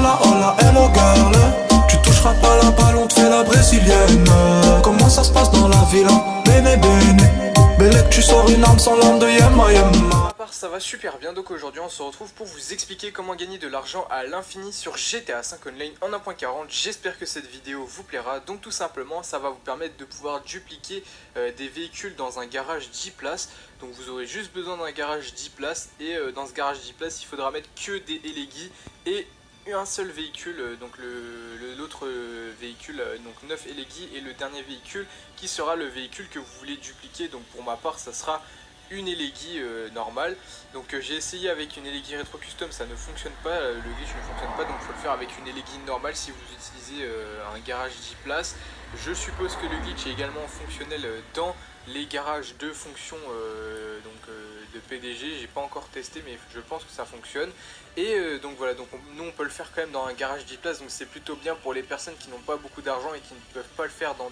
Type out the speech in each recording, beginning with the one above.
Hola, hola, hello girl. Tu toucheras pas la balle, on te fait la brésilienne. Comment ça se passe dans la ville? Bene, bene. Belle que tu sors une arme sans l'arme de Yemma, Yemma. Ça va super bien, donc aujourd'hui on se retrouve pour vous expliquer comment gagner de l'argent à l'infini sur GTA 5 Online en 1.40. J'espère que cette vidéo vous plaira. Donc tout simplement ça va vous permettre de pouvoir dupliquer des véhicules dans un garage 10 places. Donc vous aurez juste besoin d'un garage 10 places et dans ce garage 10 places il faudra mettre que des Elegis et un seul véhicule, donc l'autre véhicule, donc 9 Elegis, et le dernier véhicule qui sera le véhicule que vous voulez dupliquer. Donc pour ma part ça sera une Elegi normale. Donc j'ai essayé avec une Elegi Retro Custom, ça ne fonctionne pas, le glitch ne fonctionne pas, donc il faut le faire avec une Elegi normale si vous utilisez un garage 10 places. Je suppose que le glitch est également fonctionnel dans les garages de fonction de PDG. J'ai pas encore testé mais je pense que ça fonctionne. Et donc voilà, donc nous on peut le faire quand même dans un garage 10 places, donc c'est plutôt bien pour les personnes qui n'ont pas beaucoup d'argent et qui ne peuvent pas le faire dans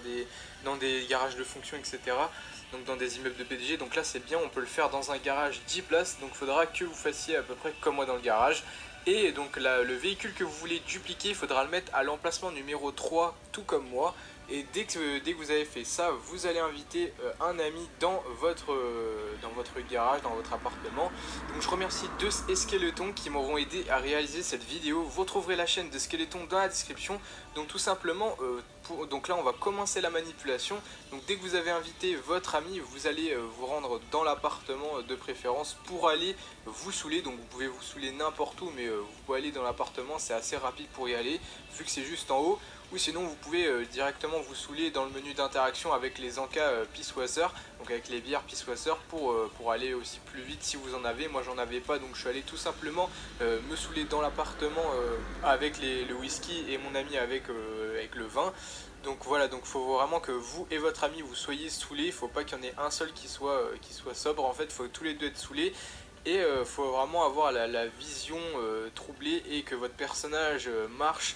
des garages de fonction, etc. Donc dans des immeubles de PDG. Donc là c'est bien, on peut le faire dans un garage 10 places, donc il faudra que vous fassiez à peu près comme moi dans le garage. Et donc là, le véhicule que vous voulez dupliquer, il faudra le mettre à l'emplacement numéro 3, tout comme moi. Et dès que vous avez fait ça, vous allez inviter un ami dans votre garage, dans votre appartement. Donc je remercie deux squelettons qui m'auront aidé à réaliser cette vidéo. Vous retrouverez la chaîne de Skeleton dans la description. Donc tout simplement, donc là on va commencer la manipulation. Donc dès que vous avez invité votre ami, vous allez vous rendre dans l'appartement de préférence pour aller vous saouler. Donc vous pouvez vous saouler n'importe où, mais vous pouvez aller dans l'appartement, c'est assez rapide pour y aller, vu que c'est juste en haut. Ou sinon vous pouvez directement vous saouler dans le menu d'interaction avec les encas Peacewasser, donc avec les bières Peacewasser pour aller aussi plus vite si vous en avez. Moi j'en avais pas, donc je suis allé tout simplement me saouler dans l'appartement avec le whisky et mon ami avec le vin. Donc voilà, donc il faut vraiment que vous et votre ami vous soyez saoulés. Il ne faut pas qu'il y en ait un seul qui soit sobre, en fait il faut tous les deux être saoulés. Et il faut vraiment avoir la vision troublée et que votre personnage marche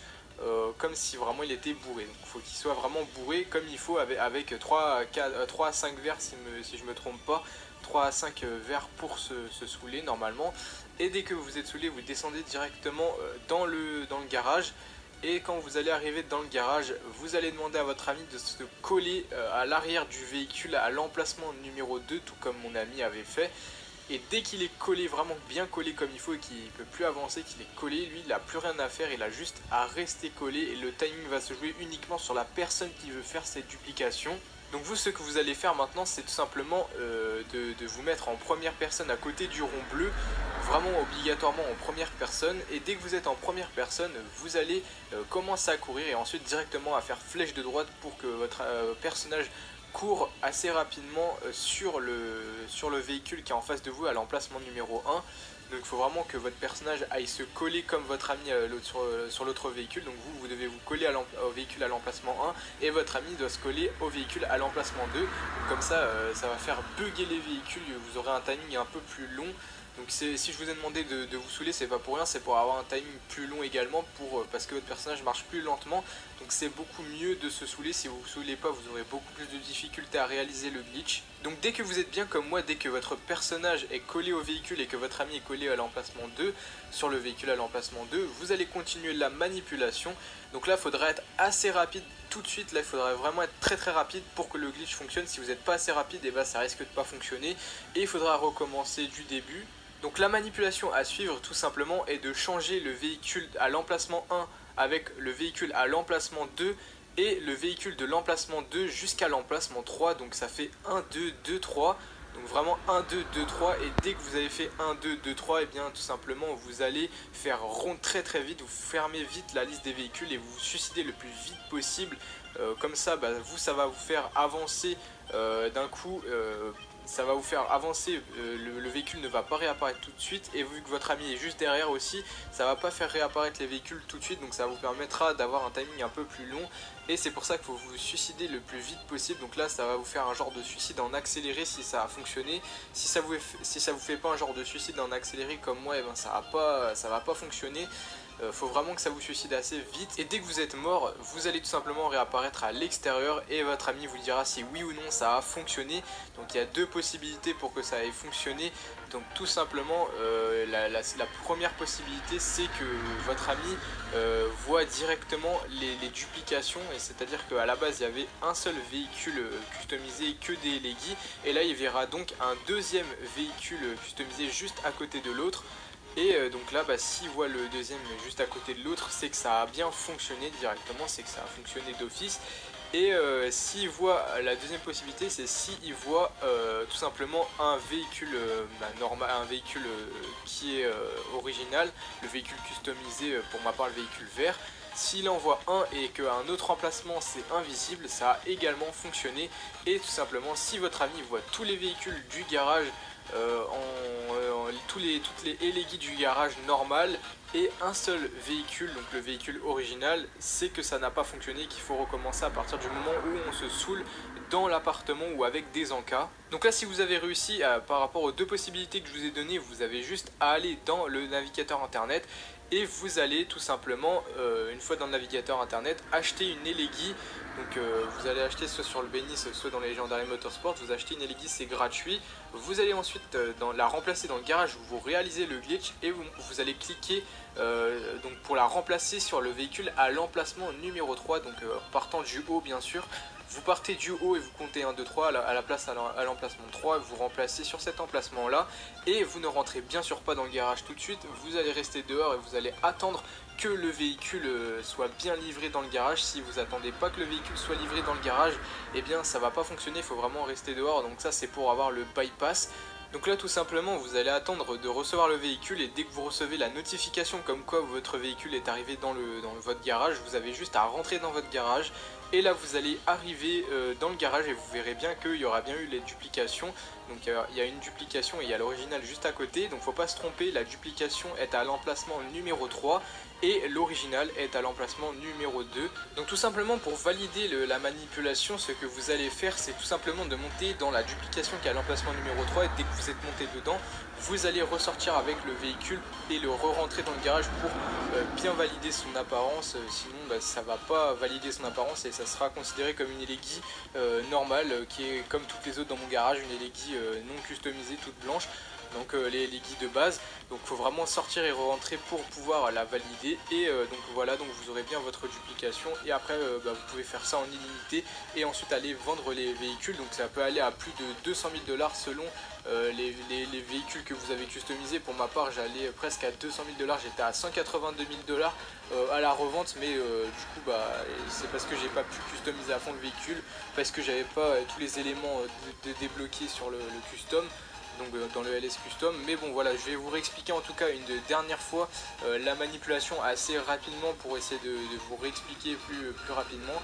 comme si vraiment il était bourré. Donc il faut qu'il soit vraiment bourré comme il faut avec 3 à 5 verres si je me trompe pas. 3 à 5 verres pour se saouler normalement. Et dès que vous êtes saoulé, vous descendez directement dans le garage. Et quand vous allez arriver dans le garage, vous allez demander à votre ami de se coller à l'arrière du véhicule à l'emplacement numéro 2, tout comme mon ami avait fait. Et dès qu'il est collé, vraiment bien collé comme il faut et qu'il ne peut plus avancer, qu'il est collé, lui il n'a plus rien à faire, il a juste à rester collé et le timing va se jouer uniquement sur la personne qui veut faire cette duplication. Donc vous, ce que vous allez faire maintenant, c'est tout simplement de vous mettre en première personne à côté du rond bleu, vraiment obligatoirement en première personne. Et dès que vous êtes en première personne, vous allez commencer à courir et ensuite directement à faire flèche de droite pour que votre personnage court assez rapidement sur le véhicule qui est en face de vous à l'emplacement numéro 1. Donc il faut vraiment que votre personnage aille se coller comme votre ami sur l'autre véhicule. Donc vous devez vous coller au véhicule à l'emplacement 1 et votre ami doit se coller au véhicule à l'emplacement 2. Donc comme ça, ça va faire bugger les véhicules, vous aurez un timing un peu plus long. Donc si je vous ai demandé de vous saouler, c'est pas pour rien, c'est pour avoir un timing plus long également, parce que votre personnage marche plus lentement. Donc c'est beaucoup mieux de se saouler. Si vous vous saoulez pas, vous aurez beaucoup plus de difficultés à réaliser le glitch. Donc dès que vous êtes bien comme moi, dès que votre personnage est collé au véhicule et que votre ami est collé à l'emplacement 2, sur le véhicule à l'emplacement 2, vous allez continuer la manipulation. Donc là il faudra être assez rapide tout de suite, là il faudra vraiment être très rapide pour que le glitch fonctionne. Si vous n'êtes pas assez rapide, et ça risque de pas fonctionner et il faudra recommencer du début. Donc la manipulation à suivre tout simplement est de changer le véhicule à l'emplacement 1 avec le véhicule à l'emplacement 2 et le véhicule de l'emplacement 2 jusqu'à l'emplacement 3. Donc ça fait 1, 2, 2, 3. Donc vraiment 1, 2, 2, 3. Et dès que vous avez fait 1, 2, 2, 3, et bien tout simplement vous allez faire rond très vite. Vous fermez vite la liste des véhicules et vous vous suicidez le plus vite possible. Comme ça, ça va vous faire avancer d'un coup. Ça va vous faire avancer, le véhicule ne va pas réapparaître tout de suite et vu que votre ami est juste derrière aussi, ça va pas faire réapparaître les véhicules tout de suite, donc ça vous permettra d'avoir un timing un peu plus long et c'est pour ça qu'il faut vous suicider le plus vite possible. Donc là ça va vous faire un genre de suicide en accéléré si ça a fonctionné. Si ça vous fait pas un genre de suicide en accéléré comme moi, ça va pas fonctionner. faut vraiment que ça vous suicide assez vite. Et dès que vous êtes mort, vous allez tout simplement réapparaître à l'extérieur et votre ami vous dira si oui ou non ça a fonctionné. Donc il y a deux possibilités pour que ça ait fonctionné. Donc tout simplement, la première possibilité, c'est que votre ami voit directement les duplications, et c'est-à-dire qu'à la base il y avait un seul véhicule customisé que des Leggy, et là il verra donc un deuxième véhicule customisé juste à côté de l'autre. Et donc là, s'il voit le deuxième juste à côté de l'autre, c'est que ça a bien fonctionné directement, c'est que ça a fonctionné d'office. Et s'il voit, la deuxième possibilité, c'est s'il voit tout simplement un véhicule normal, un véhicule qui est original, le véhicule customisé, pour ma part le véhicule vert. S'il en voit un et qu'un autre emplacement c'est invisible, ça a également fonctionné. Et tout simplement, si votre ami voit tous les véhicules du garage, toutes les Leggy du garage normal et un seul véhicule, donc le véhicule original, c'est que ça n'a pas fonctionné, qu'il faut recommencer à partir du moment où on se saoule dans l'appartement ou avec des encas. Donc là, si vous avez réussi par rapport aux deux possibilités que je vous ai données, vous avez juste à aller dans le navigateur internet et vous allez tout simplement, une fois dans le navigateur internet, acheter une Leggy. Donc vous allez acheter soit sur le Bénis, soit dans les Legendary Motorsport, vous achetez une Leggy, c'est gratuit. Vous allez ensuite la remplacer dans le garage où vous réalisez le glitch et vous allez cliquer donc pour la remplacer sur le véhicule à l'emplacement numéro 3, donc partant du haut bien sûr. Vous partez du haut et vous comptez 1, 2, 3 à la place à l'emplacement 3, vous remplacez sur cet emplacement là et vous ne rentrez bien sûr pas dans le garage tout de suite, vous allez rester dehors et vous allez attendre que le véhicule soit bien livré dans le garage. Si vous attendez pas que le véhicule soit livré dans le garage, eh bien ça va pas fonctionner, il faut vraiment rester dehors. Donc ça c'est pour avoir le bypass. Donc là tout simplement vous allez attendre de recevoir le véhicule et dès que vous recevez la notification comme quoi votre véhicule est arrivé dans votre garage, vous avez juste à rentrer dans votre garage. Et là vous allez arriver dans le garage et vous verrez bien qu'il y aura bien eu les duplications. Donc il y a une duplication et il y a l'original juste à côté. Donc faut pas se tromper, la duplication est à l'emplacement numéro 3 et l'original est à l'emplacement numéro 2. Donc tout simplement pour valider la manipulation, ce que vous allez faire c'est tout simplement de monter dans la duplication qui est à l'emplacement numéro 3 et dès que vous êtes monté dedans, vous allez ressortir avec le véhicule et le re-rentrer dans le garage pour bien valider son apparence. Sinon ça va pas valider son apparence et ça sera considéré comme une Leggy normale qui est comme toutes les autres dans mon garage, une Leggy non customisée, toute blanche. Donc les Leggy de base, donc il faut vraiment sortir et re-rentrer pour pouvoir la valider. Et donc voilà, donc vous aurez bien votre duplication et après vous pouvez faire ça en illimité et ensuite aller vendre les véhicules. Donc ça peut aller à plus de 200 000 $ selon les véhicules que vous avez customisés. Pour ma part j'allais presque à 200 000 $, j'étais à 182 000 $ à la revente, mais du coup c'est parce que j'ai pas pu customiser à fond le véhicule, parce que j'avais pas tous les éléments débloqués sur le custom, donc dans le LS Custom. Mais bon voilà, je vais vous réexpliquer en tout cas une dernière fois la manipulation assez rapidement pour essayer de vous réexpliquer plus rapidement,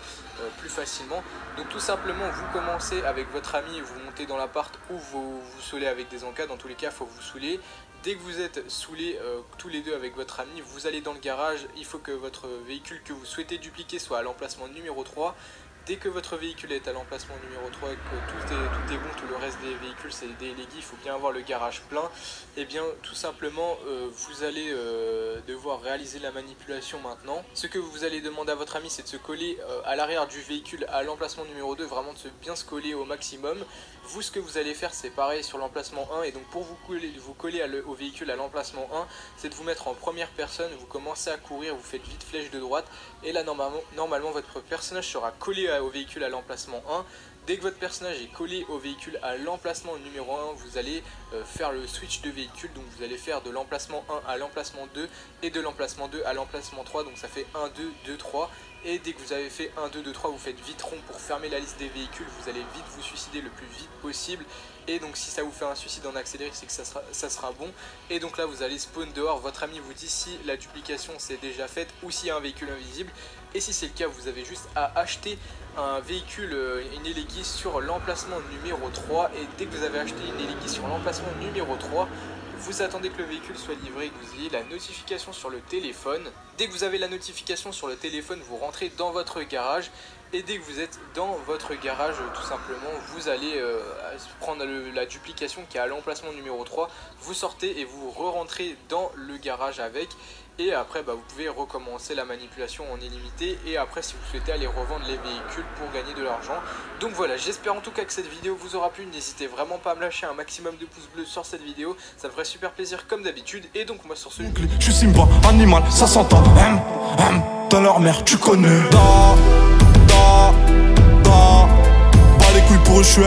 plus facilement. Donc tout simplement vous commencez avec votre ami, vous montez dans l'appart ou vous saoulez avec des encas, dans tous les cas il faut vous saouler. Dès que vous êtes saoulés tous les deux avec votre ami, vous allez dans le garage, il faut que votre véhicule que vous souhaitez dupliquer soit à l'emplacement numéro 3. Dès que votre véhicule est à l'emplacement numéro 3 et que tout est bon, tout le reste des véhicules c'est des Leggy, il faut bien avoir le garage plein. Et bien tout simplement vous allez devoir réaliser la manipulation maintenant. Ce que vous allez demander à votre ami c'est de se coller à l'arrière du véhicule à l'emplacement numéro 2, vraiment de bien se coller au maximum. Vous ce que vous allez faire c'est pareil sur l'emplacement 1 et donc pour vous coller au véhicule à l'emplacement 1, c'est de vous mettre en première personne, vous commencez à courir, vous faites vite flèche de droite et là normalement votre personnage sera collé au véhicule à l'emplacement 1. Dès que votre personnage est collé au véhicule à l'emplacement numéro 1, vous allez faire le switch de véhicule, donc vous allez faire de l'emplacement 1 à l'emplacement 2 et de l'emplacement 2 à l'emplacement 3, donc ça fait 1, 2, 2, 3. Et dès que vous avez fait 1, 2, 2, 3, vous faites vite rond pour fermer la liste des véhicules, vous allez vite vous suicider le plus vite possible. Et donc si ça vous fait un suicide en accéléré, c'est que ça sera bon. Et donc là vous allez spawn dehors, votre ami vous dit si la duplication c'est déjà faite ou s'il y a un véhicule invisible. Et si c'est le cas, vous avez juste à acheter un véhicule, une Leggy sur l'emplacement numéro 3. Et dès que vous avez acheté une Leggy sur l'emplacement numéro 3, vous attendez que le véhicule soit livré et que vous ayez la notification sur le téléphone. Dès que vous avez la notification sur le téléphone, vous rentrez dans votre garage. Et dès que vous êtes dans votre garage, tout simplement, vous allez prendre la duplication qui est à l'emplacement numéro 3. Vous sortez et vous re-rentrez dans le garage avec. et après vous pouvez recommencer la manipulation en illimité, et après si vous souhaitez aller revendre les véhicules pour gagner de l'argent. Donc voilà, j'espère en tout cas que cette vidéo vous aura plu. N'hésitez vraiment pas à me lâcher un maximum de pouces bleus sur cette vidéo, ça me ferait super plaisir comme d'habitude. Et donc moi sur ce, je suis Simba, animal, ça s'entend. Dans leur mère, tu connais. Bas les couilles pour eux, je suis